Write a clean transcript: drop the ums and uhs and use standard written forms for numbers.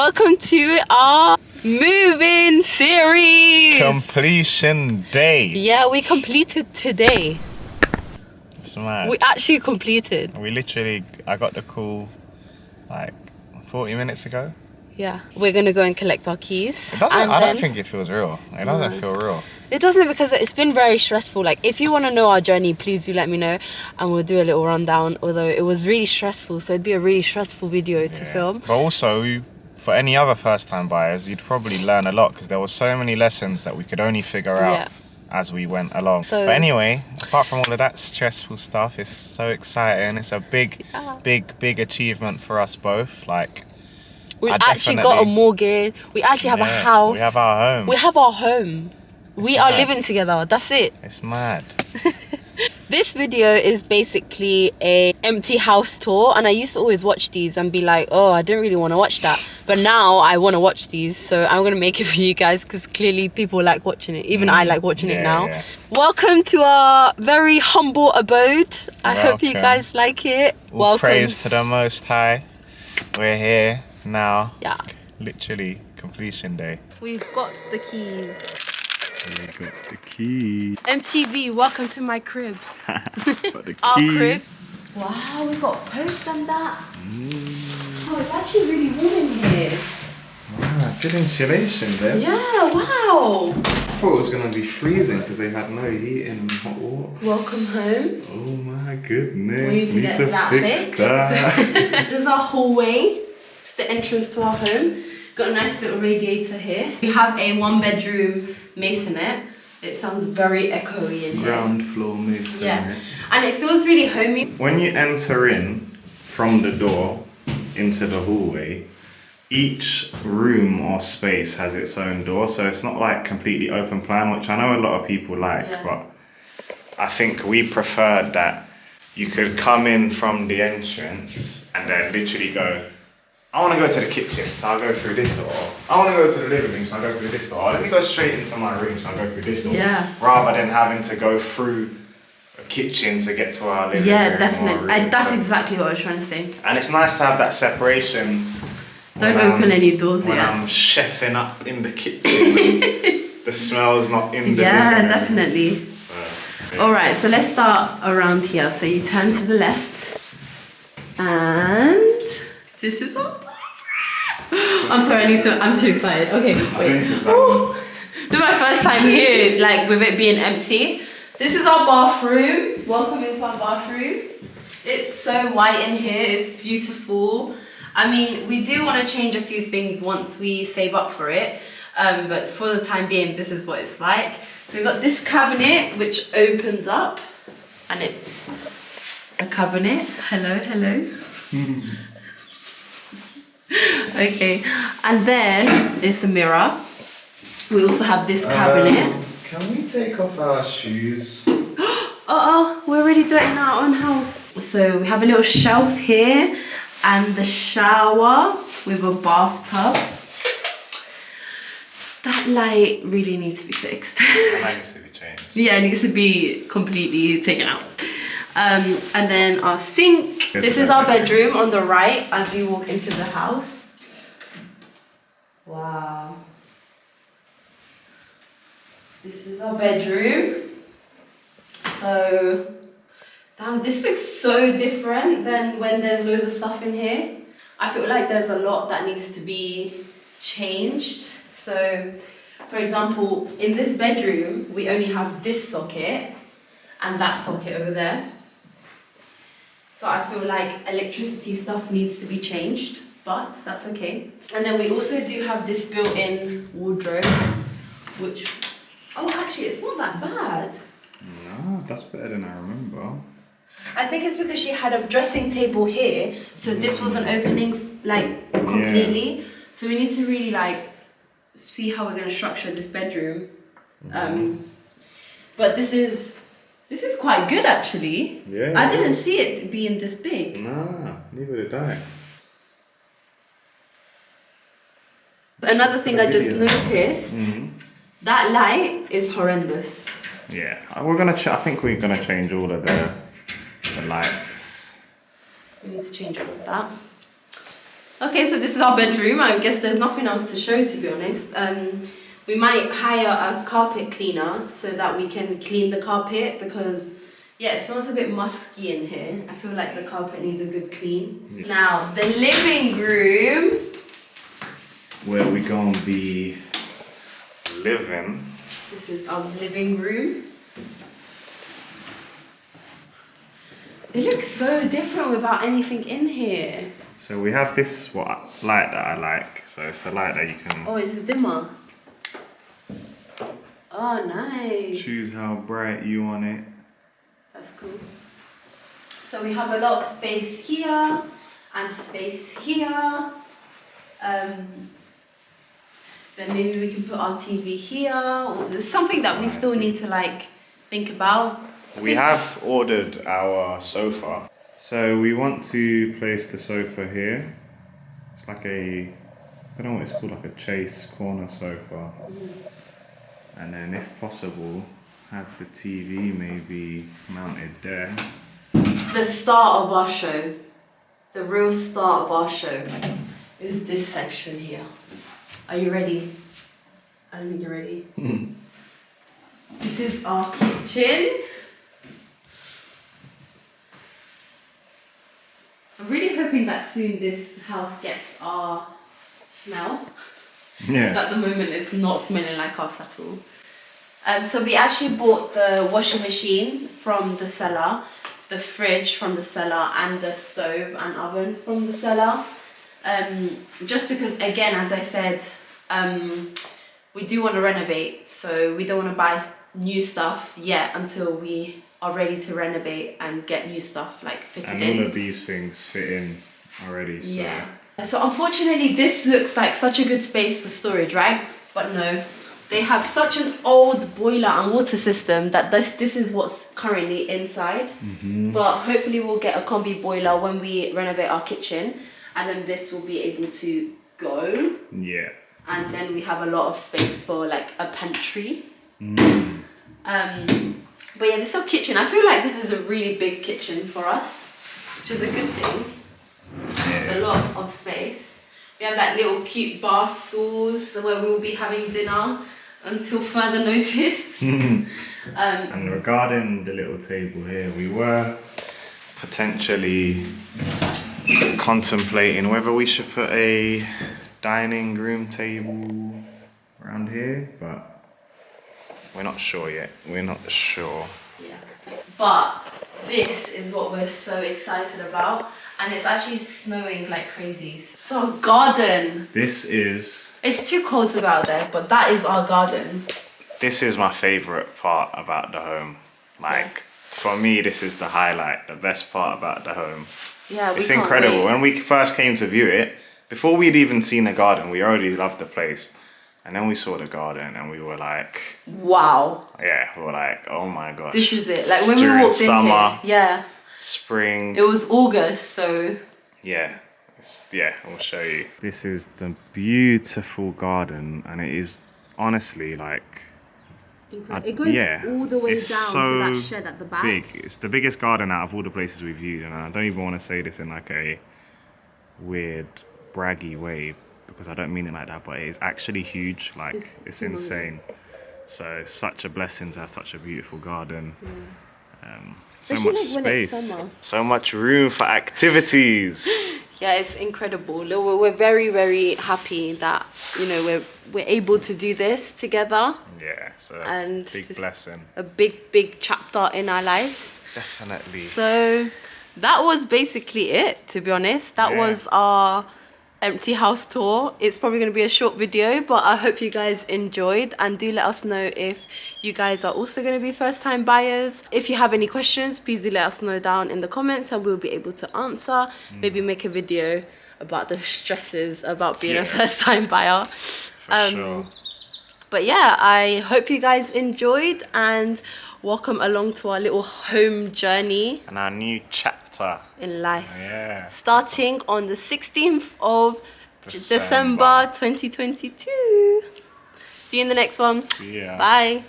welcome to our move-in series. Completion day. Yeah, we completed today. It's mad. We actually completed. I got the call like 40 minutes ago. Yeah, we're gonna go and collect our keys. I don't think it feels real. It doesn't feel real. It doesn't, because it's been very stressful. Like, if you want to know our journey, please do let me know and we'll do a little rundown. Although it was really stressful, so it'd be a really stressful video to film. But also, for any other first-time buyers, you'd probably learn a lot because there were so many lessons that we could only figure out as we went along. But anyway, apart from all of that stressful stuff, it's so exciting. It's a big achievement for us both. Like, we actually got a mortgage. We actually have a house. We have our home. We have our home. We are living together. That's it. It's mad. This video is basically a empty house tour, and I used to always watch these and be like, oh, I didn't really want to watch that, but now I want to watch these, so I'm gonna make it for you guys because clearly people like watching it. Even I like watching it now. Welcome to our very humble abode. I hope you guys like it. Welcome. Praise to the Most High. We're here now. Yeah. Literally completion day. We've got the keys. We got the key. MTV, welcome to my crib. Got the Our keys. crib. Wow, we got posts and that. Oh, it's actually really warm in here. Wow, good insulation there. Yeah, wow. I thought it was going to be freezing because they had no heat and hot water. Welcome home. Oh my goodness. We need to fix that. This is our hallway. It's the entrance to our home. Got a nice little radiator here. We have a 1-bedroom masonette. It sounds very echoey in here. Ground floor masonette. Yeah, and it feels really homey. When you enter in from the door into the hallway, each room or space has its own door, so it's not like completely open plan, which I know a lot of people like, but I think we preferred that you could come in from the entrance and then literally go, I want to go to the kitchen, so I'll go through this door. I want to go to the living room, so I'll go through this door. Let me go straight into my room, so I'll go through this door. Yeah. Rather than having to go through a kitchen to get to our living room. Yeah, definitely. That's exactly what I was trying to say. And it's nice to have that separation. Don't open any doors when I'm chefing up in the kitchen. The smell's not in the living room. Yeah, definitely. So, yeah. All right, so let's start around here. So you turn to the left, and this is our bathroom. I'm sorry, I'm too excited. Okay, wait. This is my first time here, like with it being empty. This is our bathroom. Welcome into our bathroom. It's so white in here, it's beautiful. I mean, we do want to change a few things once we save up for it. But for the time being, this is what it's like. So we've got this cabinet, which opens up, and it's a cabinet. Hello. Okay, and then it's a mirror. We also have this cabinet. Can we take off our shoes? We're already doing it in our own house. So we have a little shelf here and the shower with a bathtub. That light really needs to be fixed. That light needs to be changed. Yeah, it needs to be completely taken out. And then our sink. This is our bedroom on the right as you walk into the house. Wow. This is our bedroom. So, damn, this looks so different than when there's loads of stuff in here. I feel like there's a lot that needs to be changed. So, for example, in this bedroom, we only have this socket and that socket over there. So I feel like electricity stuff needs to be changed, but that's okay. And then we also do have this built-in wardrobe, which, oh, actually, it's not that bad. No, that's better than I remember. I think it's because she had a dressing table here, so this wasn't opening like completely. Yeah. So we need to really like see how we're gonna structure this bedroom. But this is quite good actually. Yeah. I didn't see it being this big. Nah, neither did I. Another thing I just noticed, that light is horrendous. Yeah, I think we're gonna change all of the lights. We need to change all of that. Okay, so this is our bedroom. I guess there's nothing else to show, to be honest. We might hire a carpet cleaner so that we can clean the carpet because, yeah, it smells a bit musky in here. I feel like the carpet needs a good clean. Yeah. Now, the living room. Where we gonna be living. This is our living room. It looks so different without anything in here. So we have this light that I like. So it's a light that you can. Oh, it's a dimmer. Oh, nice. Choose how bright you want it. That's cool. So we have a lot of space here and space here. Then maybe we can put our TV here. Or there's something that we still need to like think about. We have ordered our sofa. So we want to place the sofa here. It's like I don't know what it's called, like a chase corner sofa. And then if possible, have the TV maybe mounted there. The start of our show, the real start of our show is this section here. Are you ready? I don't think you're ready. This is our kitchen. I'm really hoping that soon this house gets our smell. Yeah. Because at the moment it's not smelling like us at all. So we actually bought the washing machine from the seller, the fridge from the seller, and the stove and oven from the seller. Just because, again, as I said, we do want to renovate, so we don't want to buy new stuff yet until we are ready to renovate and get new stuff like fitted in. And all of these things fit in already, so. Yeah. So unfortunately, this looks like such a good space for storage, right? But no, they have such an old boiler and water system that this is what's currently inside. But hopefully we'll get a combi boiler when we renovate our kitchen, and then this will be able to go. Yeah. And then we have a lot of space for like a pantry. But yeah, this is our kitchen. I feel like this is a really big kitchen for us, which is a good thing. It's a lot of space. We have like little cute bar stools where we will be having dinner until further notice. And regarding the little table here, we were potentially contemplating whether we should put a dining room table around here, but we're not sure yet. We're not sure. Yeah. But this is what we're so excited about, and it's actually snowing like crazy. So garden. It's too cold to go out there, but that is our garden. This is my favourite part about the home. Like, for me, this is the highlight, the best part about the home. Yeah, it's incredible. When we first came to view it, before we'd even seen the garden, we already loved the place. And then we saw the garden and we were like, wow. Yeah, we were like, oh my gosh. This is it. Like when during we walked summer, in here, yeah. Spring. It was August, so. Yeah, I'll show you. This is the beautiful garden, and it is honestly like. It goes all the way down to that shed at the back. Big. It's the biggest garden out of all the places we've viewed, and I don't even want to say this in like a weird, braggy way, because I don't mean it like that, but it is actually huge. Like, it's insane. So it's such a blessing to have such a beautiful garden. So much space, so much room for activities. Yeah, it's incredible. We're very, very happy that, you know, we're able to do this together. Yeah, it's a big blessing. A big chapter in our lives. Definitely. So that was basically it, to be honest. That was our empty house tour. It's probably going to be a short video, but I hope you guys enjoyed, and do let us know if you guys are also going to be first time buyers. If you have any questions, please do let us know down in the comments and we'll be able to answer. Maybe make a video about the stresses about being a first time buyer. For sure. But yeah, I hope you guys enjoyed, and welcome along to our little home journey and our new chapter in life. Yeah. Starting on the 16th of December 2022. See you in the next one. See ya. Bye.